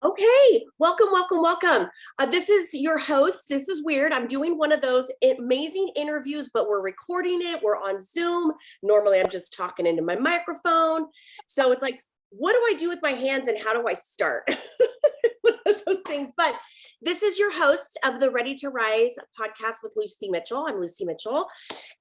Okay, welcome, welcome, welcome. This is your host. This is weird. I'm doing one of those amazing interviews, but we're recording it. We're on Zoom. Normally, I'm just talking into my microphone. So it's like, what do I do with my hands and how do I start? One of those things. But this is your host of the Ready to Rise podcast with Lucy Mitchell. I'm Lucy Mitchell.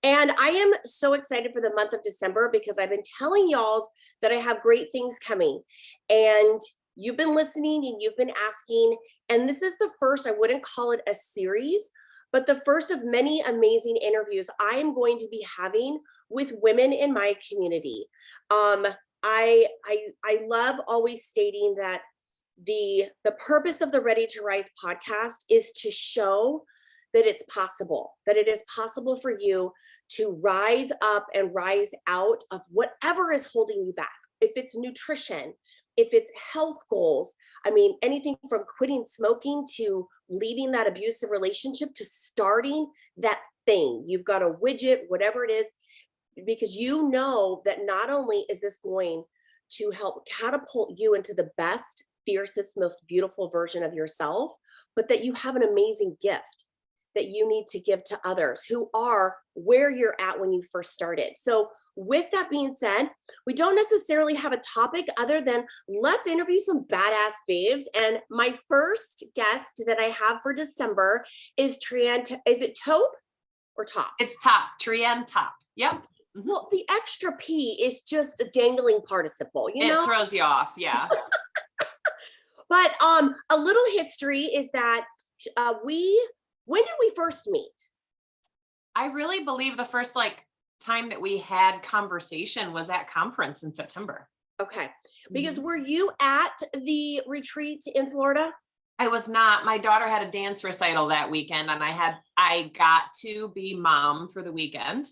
And I am so excited for the month of December because I've been telling y'all that I have great things coming. And you've been listening and you've been asking, and this is the first, I wouldn't call it a series, but the first of many amazing interviews I am going to be having with women in my community. I love always stating that the purpose of the Ready to Rise podcast is to show that it's possible, that it is possible for you to rise up and rise out of whatever is holding you back. If it's nutrition, if it's health goals, I mean, anything from quitting smoking to leaving that abusive relationship to starting that thing. You've got a widget, whatever it is, because you know that not only is this going to help catapult you into the best, fiercest, most beautiful version of yourself, but that you have an amazing gift that you need to give to others who are where you're at when you first started. So with that being said, we don't necessarily have a topic other than let's interview some badass babes. And my first guest that I have for December is Trianne. Is it Taupe or Top? It's Top, Trianne Top. Yep. Well, the extra P is just a dangling participle, you know? It throws you off, yeah. But a little history is that when did we first meet? I really believe the first time that we had conversation was at conference in September. Okay. Because were you at the retreat in Florida? I was not. My daughter had a dance recital that weekend and I got to be mom for the weekend.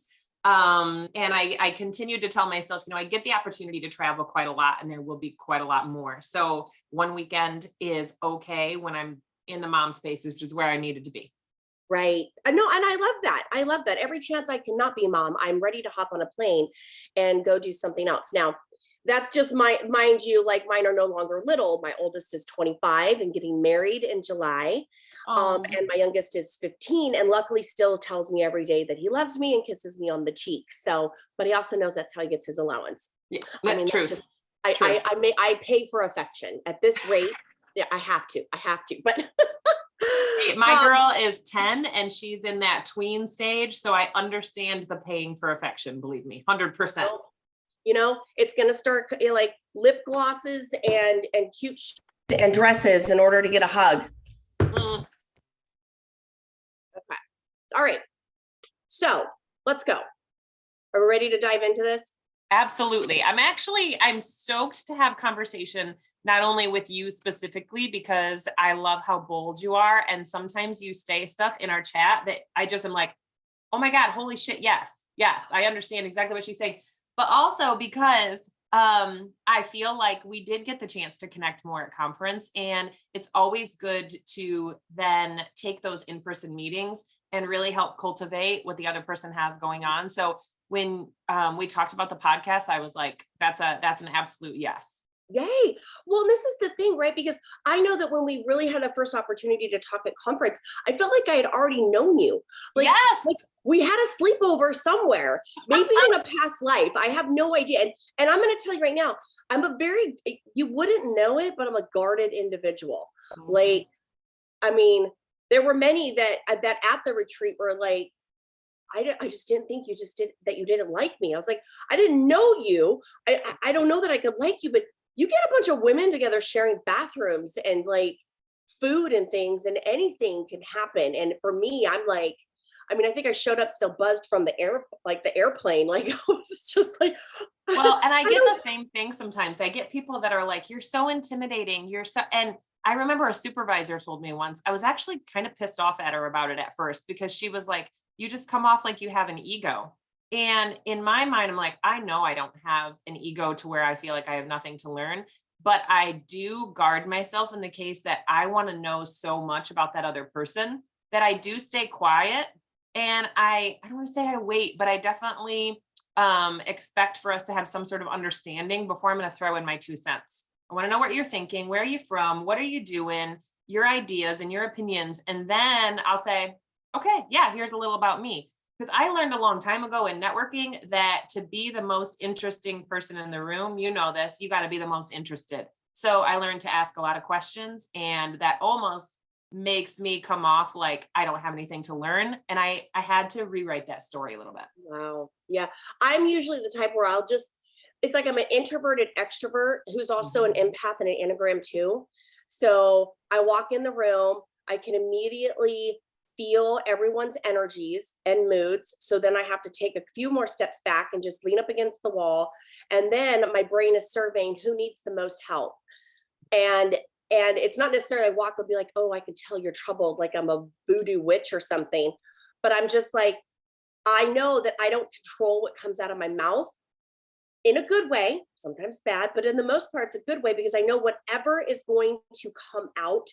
And I continued to tell myself, I get the opportunity to travel quite a lot and there will be quite a lot more. So one weekend is okay when I'm in the mom space, which is where I needed to be. Right. No, and I love that. I love that. Every chance I cannot be mom, I'm ready to hop on a plane and go do something else. Now, that's just mind you, like mine are no longer little. My oldest is 25 and getting married in July. And my youngest is 15 and luckily still tells me every day that he loves me and kisses me on the cheek. So, but he also knows that's how he gets his allowance. Yeah, I mean, truth. That's just, I pay for affection at this rate. Yeah, I have to, but my girl is 10 and she's in that tween stage. So I understand the paying for affection, believe me, 100%. It's going to start like lip glosses and cute and dresses in order to get a hug. Okay. All right. So let's go. Are we ready to dive into this? Absolutely. I'm stoked to have conversation, not only with you specifically, because I love how bold you are. And sometimes you say stuff in our chat that I just am like, oh my God, holy shit. Yes. I understand exactly what she's saying. But also because I feel like we did get the chance to connect more at conference. And it's always good to then take those in-person meetings and really help cultivate what the other person has going on. So when we talked about the podcast, I was like, that's an absolute yes. Yay. Well, this is the thing, right? Because I know that when we really had the first opportunity to talk at conference, I felt like I had already known you. Yes. Like we had a sleepover somewhere, maybe in a past life. I have no idea. And I'm going to tell you right now, you wouldn't know it, but I'm a guarded individual. Mm-hmm. Like, I mean, there were many that at the retreat were like, I just didn't think you didn't like me. I was like, I didn't know you. I don't know that I could like you, but you get a bunch of women together sharing bathrooms and like food and things and anything can happen. And for me, I'm like, I think I showed up still buzzed from the airplane. Like I was just like, well, and I get the same thing sometimes. I get people that are like, you're so intimidating. And I remember a supervisor told me once, I was actually kind of pissed off at her about it at first because she was like, you just come off like you have an ego. And in my mind, I'm like, I know I don't have an ego to where I feel like I have nothing to learn, but I do guard myself in the case that I want to know so much about that other person that I do stay quiet. And I don't want to say I wait, but I definitely expect for us to have some sort of understanding before I'm going to throw in my 2 cents. I want to know what you're thinking. Where are you from? What are you doing? Your ideas and your opinions. And then I'll say, okay, yeah, here's a little about me. Because I learned a long time ago in networking that to be the most interesting person in the room, you know this, you got to be the most interested. So I learned to ask a lot of questions, and that almost makes me come off like I don't have anything to learn. And I had to rewrite that story a little bit. Wow. Yeah. I'm usually the type where it's like I'm an introverted extrovert who's also an empath and an Enneagram too. So I walk in the room, I can immediately feel everyone's energies and moods. So then I have to take a few more steps back and just lean up against the wall. And then my brain is surveying who needs the most help. And it's not necessarily I walk and be like, oh, I can tell you're troubled, like I'm a voodoo witch or something. But I'm just like, I know that I don't control what comes out of my mouth in a good way, sometimes bad, but in the most part, it's a good way because I know whatever is going to come out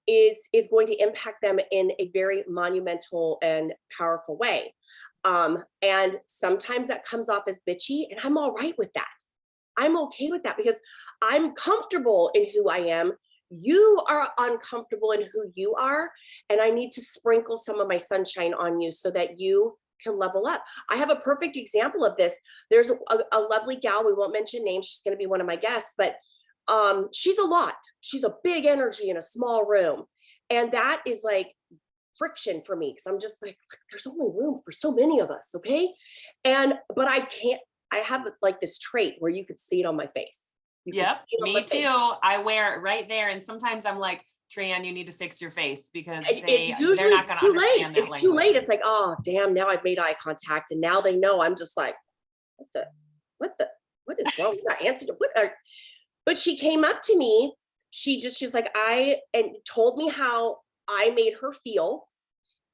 is going to impact them in a very monumental and powerful way. And sometimes that comes off as bitchy, and I'm all right with that. I'm okay with that because I'm comfortable in who I am. You are uncomfortable in who you are. And I need to sprinkle some of my sunshine on you so that you can level up. I have a perfect example of this. There's a lovely gal, we won't mention names. She's going to be one of my guests, but she's a lot. She's a big energy in a small room. And that is like friction for me because I'm just like, there's only room for so many of us. Okay. But I have like this trait where you could see it on my face. Yep, me too. I wear it right there. And sometimes I'm like, Trian, you need to fix your face because they're not going to understand that It's too late. It's like, oh, damn, now I've made eye contact. And now they know I'm just like, what is wrong? You're not answering. But she came up to me. She's like, and told me how I made her feel.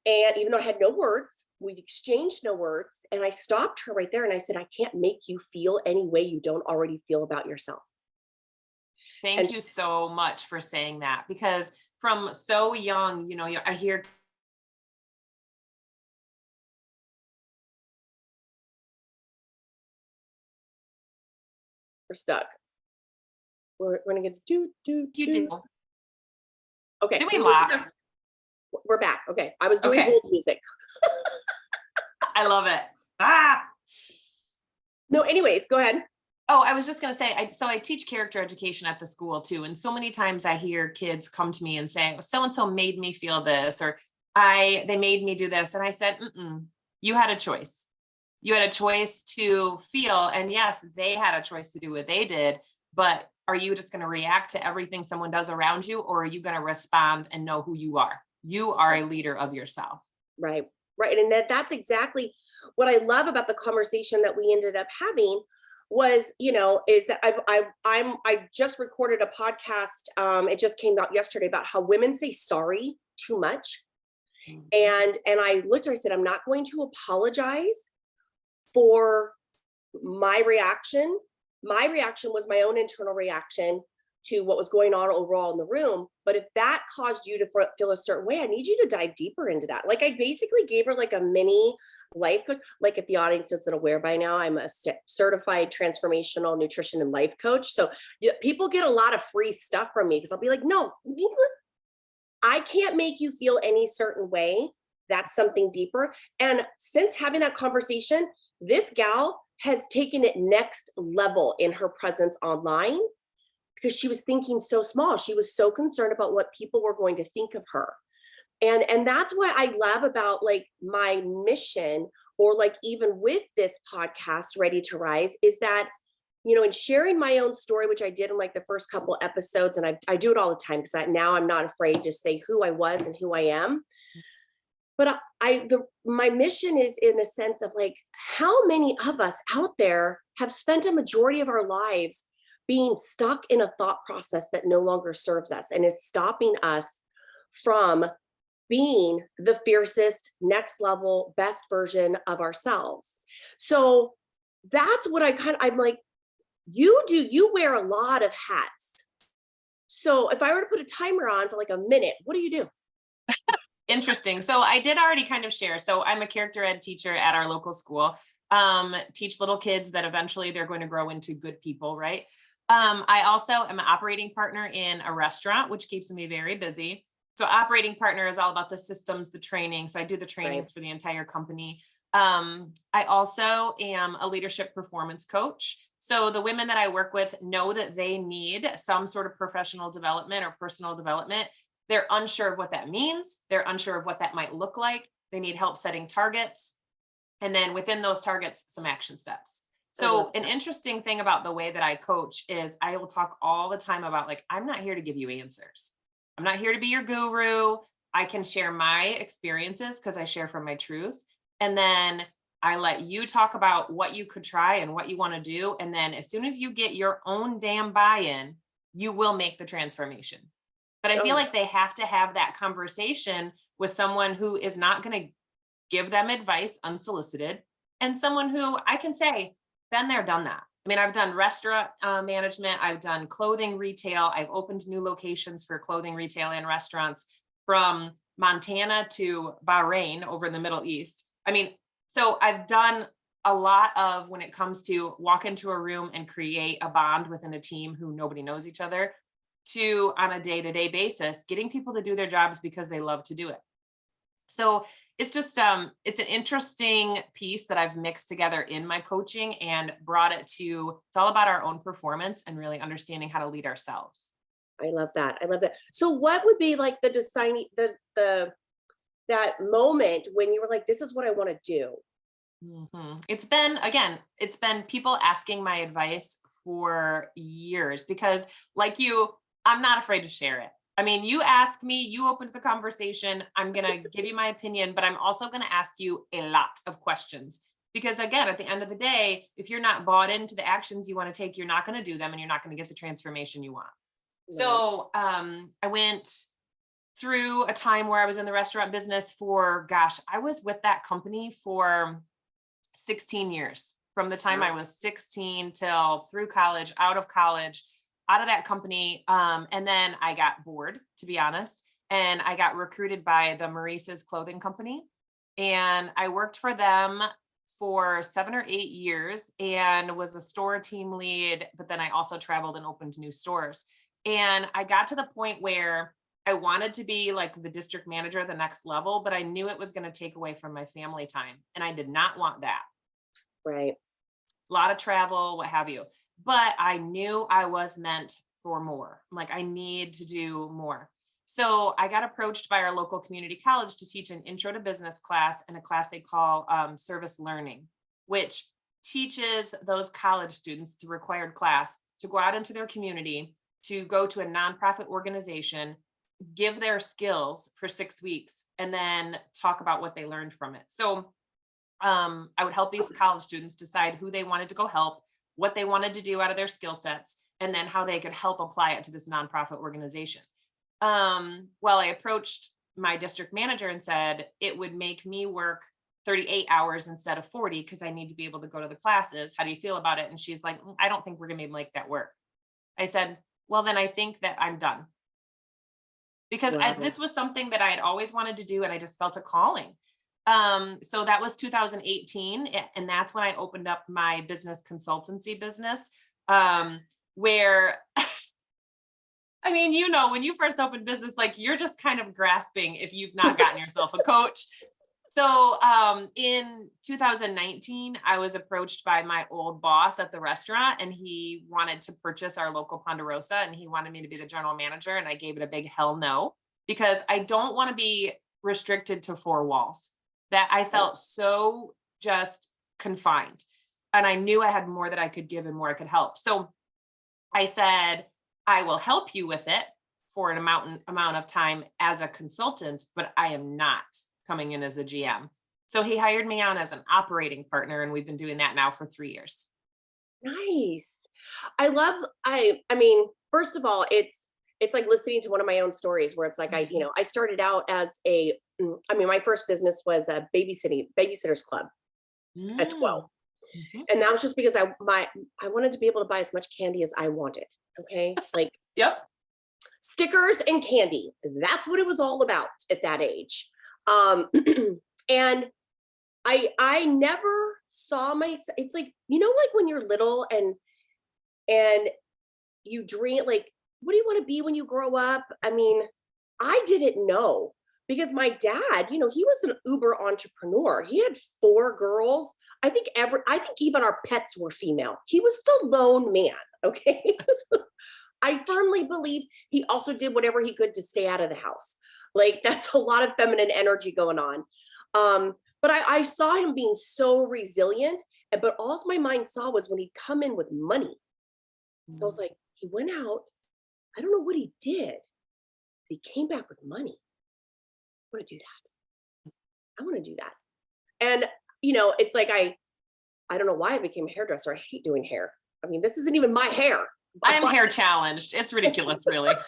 And even though I had no words, we exchanged no words. And I stopped her right there. And I said, I can't make you feel any way you don't already feel about yourself. Thank you so much for saying that, because from so young, I hear we're stuck. We're gonna get do. Okay. Did we lock? We're back. Okay. I was doing hold music. I love it. Ah. No, anyways, go ahead. Oh, I was just going to say, I teach character education at the school too. And so many times I hear kids come to me and say, so-and-so made me feel this, or they made me do this. And I said, you had a choice. You had a choice to feel. And yes, they had a choice to do what they did, but are you just going to react to everything someone does around you? Or are you going to respond and know who you are? You are a leader of yourself. Right. Right. And that's exactly what I love about the conversation that we ended up having was, is that I just recorded a podcast. It just came out yesterday about how women say sorry too much. And I literally said, I'm not going to apologize for my reaction. My reaction was my own internal reaction to what was going on overall in the room. But if that caused you to feel a certain way, I need you to dive deeper into that. Like I basically gave her like a mini life coach. Like if the audience isn't aware by now, I'm a certified transformational nutrition and life coach. So people get a lot of free stuff from me because I'll be like, no, I can't make you feel any certain way. That's something deeper. And since having that conversation, this gal has taken it next level in her presence online because she was thinking so small. She was so concerned about what people were going to think of her. And that's what I love about like my mission, or like even with this podcast, Ready to Rise, is that, in sharing my own story, which I did in like the first couple episodes, and I do it all the time because now I'm not afraid to say who I was and who I am. But my mission is in a sense of like, how many of us out there have spent a majority of our lives being stuck in a thought process that no longer serves us and is stopping us from being the fiercest, next level, best version of ourselves. So that's what I'm like, you wear a lot of hats. So if I were to put a timer on for like a minute, what do you do? Interesting. So I did already kind of share. So I'm a character ed teacher at our local school, teach little kids that eventually they're going to grow into good people, right? I also am an operating partner in a restaurant, which keeps me very busy. So operating partner is all about the systems, the training. So I do the Right. trainings for the entire company. I also am a leadership performance coach. So the women that I work with know that they need some sort of professional development or personal development. They're unsure of what that means. They're unsure of what that might look like. They need help setting targets. And then within those targets, some action steps. I love So an that. interesting thing about the way that I coach is I will talk all the time about like, I'm not here to give you answers. I'm not here to be your guru. I can share my experiences because I share from my truth. And then I let you talk about what you could try and what you want to do. And then as soon as you get your own damn buy-in, you will make the transformation. But I Oh, feel yeah. like they have to have that conversation with someone who is not going to give them advice unsolicited, and someone who I can say, been there, done that. I mean, I've done restaurant management, I've done clothing retail, I've opened new locations for clothing retail and restaurants from Montana to Bahrain over in the Middle East. I mean, so I've done a lot of when it comes to walk into a room and create a bond within a team who nobody knows each other, to on a day-to-day basis, getting people to do their jobs because they love to do it. So it's just it's an interesting piece that I've mixed together in my coaching and brought it to it's all about our own performance and really understanding how to lead ourselves. I love that. I love that. So what would be like the designing the that moment when you were like, this is what I want to do? It's been, again, it's been people asking my advice for years because, like you, I'm not afraid to share it. I mean, you ask me, you opened the conversation, I'm going to give you my opinion, but I'm also going to ask you a lot of questions. Because again, at the end of the day, if you're not bought into the actions you want to take, you're not going to do them and you're not going to get the transformation you want. Right. So I went through a time where I was in the restaurant business for, gosh, I was with that company for 16 years, from the time I Wow. was 16 till through college, out of college, out of that company. And then I got bored, to be honest, and I got recruited by the Maurice's clothing company. And I worked for them for 7 or 8 years and was a store team lead, but then I also traveled and opened new stores. And I got to the point where I wanted to be like the district manager at the next level, but I knew it was going to take away from my family time. And I did not want that. Right. A lot of travel, what have you. But I knew I was meant for more. I'm like, I need to do more. So I got approached by our local community college to teach an intro to business class and a class they call service learning, which teaches those college students, it's a required class, to go out into their community, to go to a nonprofit organization, give their skills for 6 weeks, and then talk about what they learned from it. So I would help these college students decide who they wanted to go help, what they wanted to do out of their skill sets, and then how they could help apply it to this nonprofit organization. Well, I approached my district manager and said it would make me work 38 hours instead of 40 because I need to be able to go to the classes. How do you feel about it? And she's like, I don't think we're going to make that work. I said, well, then I think that I'm done because Wow. this was something that I had always wanted to do and I just felt a calling. So that was 2018, and that's when I opened up my business consultancy business, where I mean, when you first open business, like you're just kind of grasping if you've not gotten yourself a coach. So in 2019, I was approached by my old boss at the restaurant, and he wanted to purchase our local Ponderosa, and he wanted me to be the general manager. And I gave it a big hell no, because I don't want to be restricted to four walls. That I felt so just confined. And I knew I had more that I could give and more I could help. So I said, I will help you with it for an amount of time as a consultant, but I am not coming in as a GM. So he hired me on as an operating partner, and we've been doing that now for 3 years. Nice. I love I mean, first of all, it's like listening to one of my own stories where it's like I started out as I mean, my first business was a babysitters club at 12. Mm. Mhm. And that was just because I wanted to be able to buy as much candy as I wanted. Okay? Like Yep. stickers and candy. That's what it was all about at that age. Um and I never saw my it's like like when you're little and you dream, like, what do you want to be when you grow up? I mean, I didn't know because my dad, he was an uber entrepreneur. He had 4 girls. I think even our pets were female. He was the lone man. Okay. I firmly believe he also did whatever he could to stay out of the house. Like, that's a lot of feminine energy going on. But I saw him being so resilient. But all my mind saw was when he'd come in with money. So I was like, he went out. I don't know what he did, but he came back with money. I want to do that. I want to do that. And, it's like, I don't know why I became a hairdresser. I hate doing hair. I mean, this isn't even my hair. I am hair challenged. It's ridiculous, really. But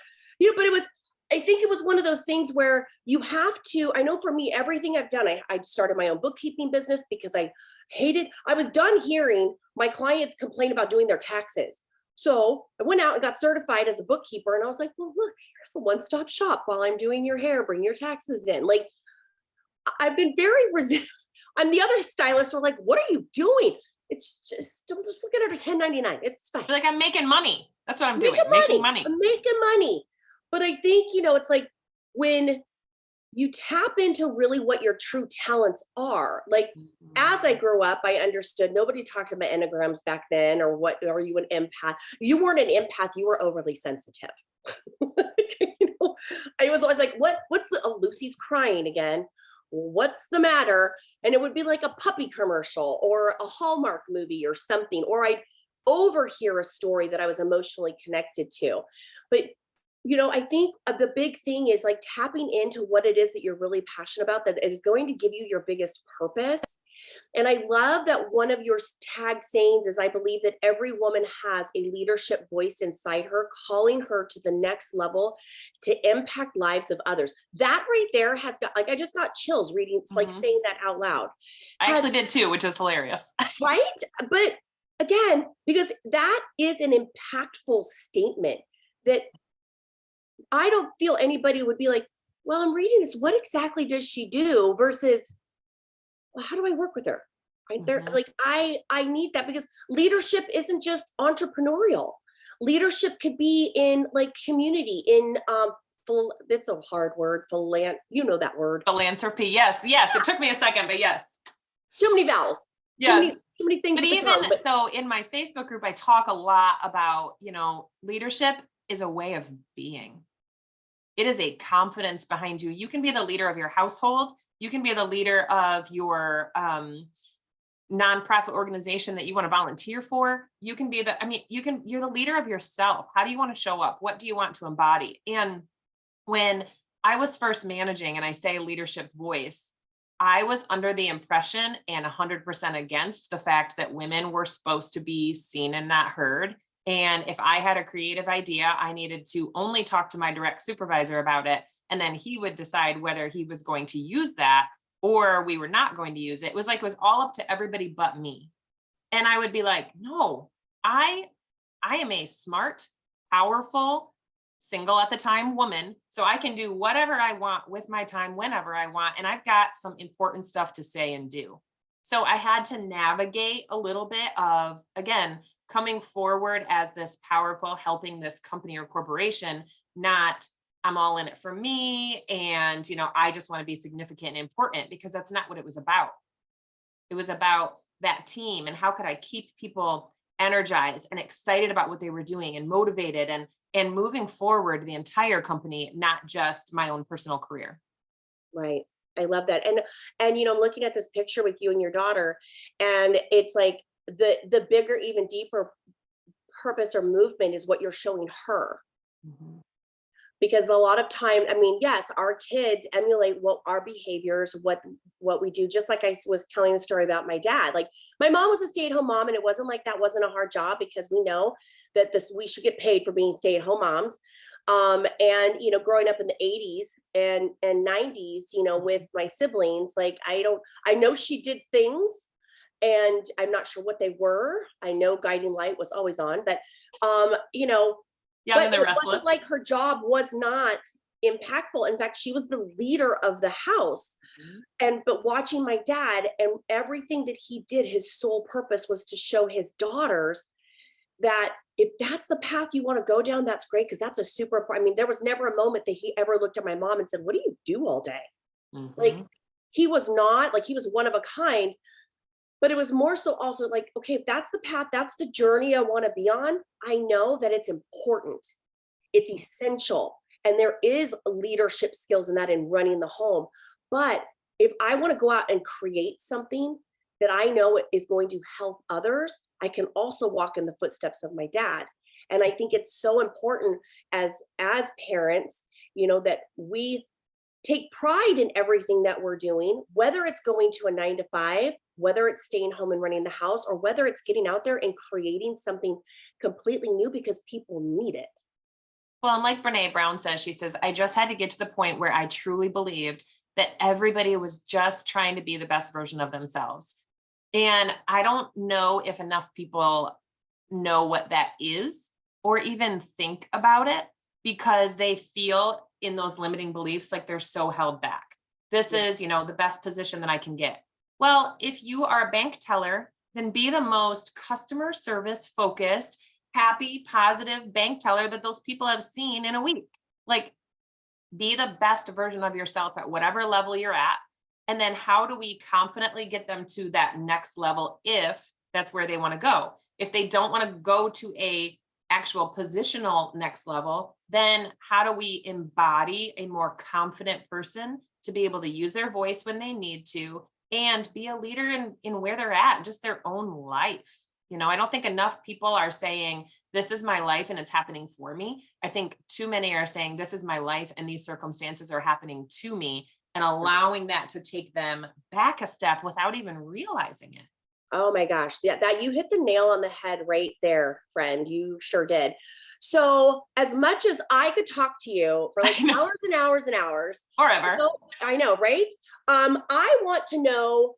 I think it was one of those things where you have to, I know for me, everything I've done, I started my own bookkeeping business because I was done hearing my clients complain about doing their taxes. So I went out and got certified as a bookkeeper, and I was like, well, look, here's a one-stop shop while I'm doing your hair, bring your taxes in. Like, I've been very resistant. And the other stylists were like, what are you doing? It's just, I'm just looking at her 1099. It's fine. Like, I'm making money. That's what I'm doing. Making money. I'm making money. But I think, it's like when you tap into really what your true talents are. Like, as I grew up, I understood nobody talked about Enneagrams back then, or are you an empath? You weren't an empath. You were overly sensitive. I was always like, Lucy's crying again. What's the matter? And it would be like a puppy commercial or a Hallmark movie or something, or I'd overhear a story that I was emotionally connected to. But, I think the big thing is like tapping into what it is that you're really passionate about, that is going to give you your biggest purpose. And I love that one of your tag sayings is, I believe that every woman has a leadership voice inside her, calling her to the next level to impact lives of others. That right there has got, like, I just got chills reading, like saying that out loud. I actually did too, which is hilarious. Right? But again, because that is an impactful statement that I don't feel anybody would be like, well, I'm reading this, what exactly does she do? Versus, well, how do I work with her? Right there, like, I need that, because leadership isn't just entrepreneurial. Leadership could be in like community, in it's a hard word, that word. Philanthropy. Yes. It took me a second, but yes. Too many vowels. Yes. Too many things. But so in my Facebook group, I talk a lot about, leadership is a way of being. It is a confidence behind you. You can be the leader of your household. You can be the leader of your nonprofit organization that you want to volunteer for. You can be you're the leader of yourself. How do you want to show up? What do you want to embody? And when I was first managing, and I say leadership voice, I was under the impression and 100% against the fact that women were supposed to be seen and not heard. And if I had a creative idea, I needed to only talk to my direct supervisor about it. And then he would decide whether he was going to use that or we were not going to use it. It was all up to everybody but me. And I would be like, no, I am a smart, powerful, single at the time woman. So I can do whatever I want with my time whenever I want. And I've got some important stuff to say and do. So I had to navigate a little bit of, again, coming forward as this powerful, helping this company or corporation, not I'm all in it for me. And, I just want to be significant and important, because that's not what it was about. It was about that team and how could I keep people energized and excited about what they were doing and motivated and moving forward the entire company, not just my own personal career. Right. I love that. And I'm looking at this picture with you and your daughter, and it's like the bigger, even deeper purpose or movement is what you're showing her. Because a lot of time, yes, our kids emulate what our behaviors, what we do. Just like I was telling the story about my dad. Like, my mom was a stay-at-home mom, and it wasn't like that wasn't a hard job, because we know that we should get paid for being stay-at-home moms. And growing up in the 80s and 90s, with my siblings, like, I know she did things, and I'm not sure what they were. I know Guiding Light was always on, but Yeah, but it wasn't like her job was not impactful. In fact, she was the leader of the house. But watching my dad and everything that he did, his sole purpose was to show his daughters that if that's the path you want to go down, that's great. Cause that's a super, I mean, there was never a moment that he ever looked at my mom and said, what do you do all day? Like Mhm. he was not like, he was one of a kind, but it was more so also like, okay, if that's the path, that's the journey I want to be on. I know that it's important. It's essential. And there is leadership skills in that in running the home. But if I want to go out and create something that I know is going to help others, I can also walk in the footsteps of my dad. And I think it's so important as parents, that we take pride in everything that we're doing, whether it's going to a 9 to 5, whether it's staying home and running the house, or whether it's getting out there and creating something completely new because people need it. Well, and like Brene Brown says, she says, I just had to get to the point where I truly believed that everybody was just trying to be the best version of themselves. And I don't know if enough people know what that is or even think about it because they feel in those limiting beliefs like they're so held back. This Yeah. is, the best position that I can get. Well, if you are a bank teller, then be the most customer service focused, happy, positive bank teller that those people have seen in a week. Like, be the best version of yourself at whatever level you're at. And then how do we confidently get them to that next level if that's where they want to go? If they don't want to go to a actual positional next level, then how do we embody a more confident person to be able to use their voice when they need to and be a leader in where they're at, just their own life? I don't think enough people are saying, this is my life and it's happening for me. I think too many are saying, this is my life and these circumstances are happening to me, and allowing that to take them back a step without even realizing it. Oh my gosh. Yeah, that you hit the nail on the head right there, friend. You sure did. So, as much as I could talk to you for like I know, hours and hours and hours, forever. I know, right? I want to know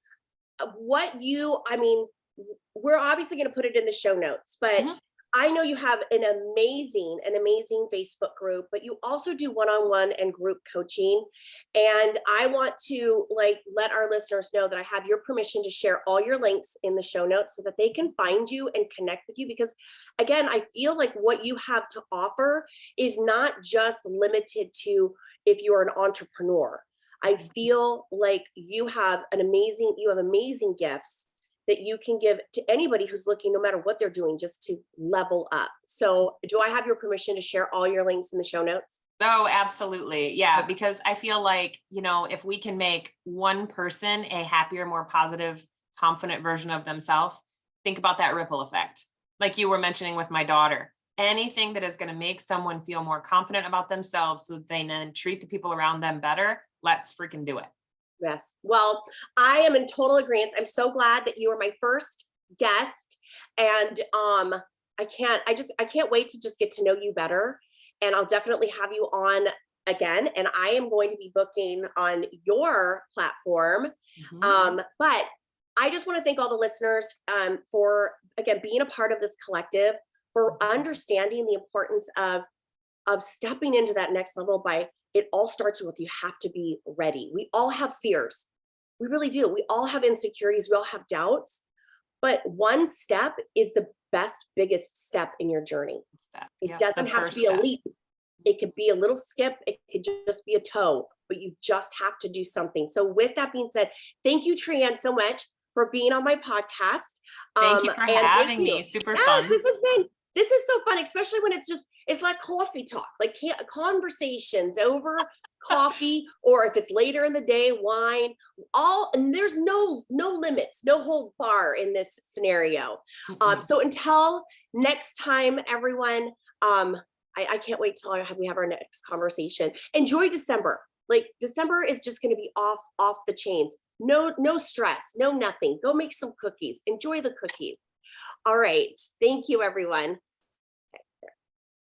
I mean, we're obviously going to put it in the show notes, but Mhm. I know you have an amazing Facebook group, but you also do one-on-one and group coaching. And I want to let our listeners know that I have your permission to share all your links in the show notes so that they can find you and connect with you. Because again, I feel like what you have to offer is not just limited to if you're an entrepreneur. I feel like you have amazing gifts that you can give to anybody who's looking, no matter what they're doing, just to level up. So, do I have your permission to share all your links in the show notes? Oh, absolutely. Yeah. Because I feel like, if we can make one person a happier, more positive, confident version of themselves, think about that ripple effect. Like you were mentioning with my daughter, anything that is going to make someone feel more confident about themselves so that they then treat the people around them better, let's freaking do it. Yes. Well, I am in total agreement. I'm so glad that you were my first guest. And I can't wait to just get to know you better. And I'll definitely have you on again. And I am going to be booking on your platform. Mhm. But I just want to thank all the listeners for again being a part of this collective, for understanding the importance of stepping into that next level. By it all starts with, you have to be ready. We all have fears. We really do. We all have insecurities. We all have doubts. But one step is the biggest step in your journey. Step. It Yep. The doesn't have to first be a step. leap. It could be a little skip. It could just be a toe, but you just have to do something. So with that being said, thank you, Trianne, so much for being on my podcast. Thank you for And thank having you. me. Super Yes, fun. this is so fun, especially when it's like coffee talk, like conversations over coffee, or if it's later in the day, wine, and there's no limits, no hold bar in this scenario. Mm-mm. So until next time, everyone, I can't wait till we have our next conversation. Enjoy December. Like December is just going to be off the chains. No stress, no nothing. Go make some cookies. Enjoy the cookies. All right. Thank you, everyone.